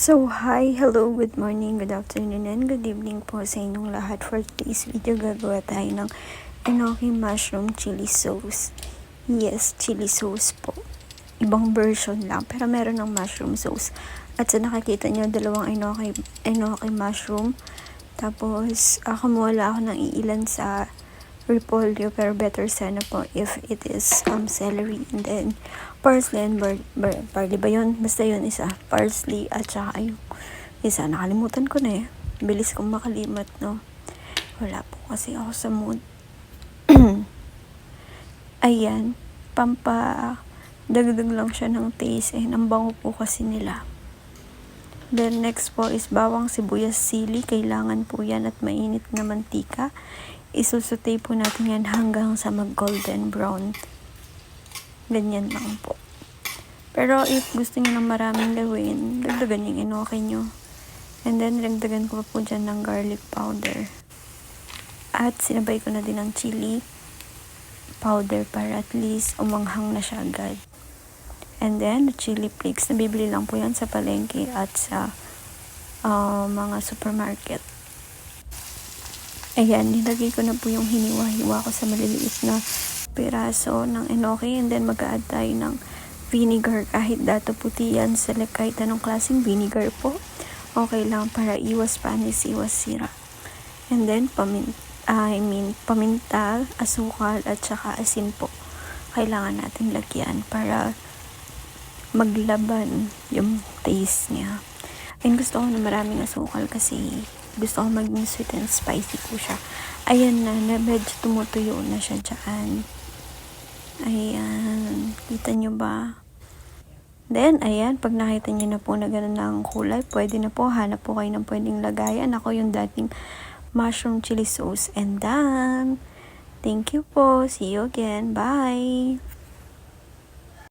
So, hi, hello, good morning, good afternoon, and good evening po sa inyong lahat. For today's video, gagawa tayo ng enoki mushroom chili sauce. Yes, chili sauce po. Ibang version lang, pero meron ng mushroom sauce. At sa nakikita nyo, dalawang enoki mushroom. Tapos, kumuha ako ng iilan sa repolyo, pero better sana po if it is celery, and then parsley and parsley ba yun? Basta yun isa, parsley at saka yung isa, nakalimutan ko na bilis kong makalimot, no? Wala po kasi ako sa mood. Ayan, dagdag lang siya ng taste, ang bango po kasi nila. Then next po is bawang, sibuyas, sili. Kailangan po yan at mainit na mantika. Isusutay po natin yan hanggang sa mag golden brown. Ganyan lang po. Pero if gusto niyo ng maraming gawin, dagdagan yung enoki nyo. And then dagdagan ko po dyan ng garlic powder. At sinabay ko na din ng chili powder para at least umanghang na siya agad. And then, the chili flakes, nabibili lang po yan sa palengke at sa mga supermarket. Ayan, nilagay ko na po yung hiniwa-hiwa ko sa maliliit na piraso ng enoki. And then, mag-add tayo ng vinegar. Kahit dato puti yan, kahit anong klaseng vinegar po. Okay lang para iwas panis, iwas sira. And then, paminta, asukal, at saka asin po. Kailangan natin lagyan para maglaban yung taste niya. And gusto ko na maraming asukal kasi gusto ko maging sweet and spicy po siya. Ayan na medyo tumutuyo na siya dyan. Ayan, kita nyo ba? Then, ayan, pag nakita nyo na po na gano'n na ang kulay, pwede na po, hanap po kayo ng pwedeng lagayan. Ako yung dating mushroom chili sauce and done. Thank you po. See you again. Bye!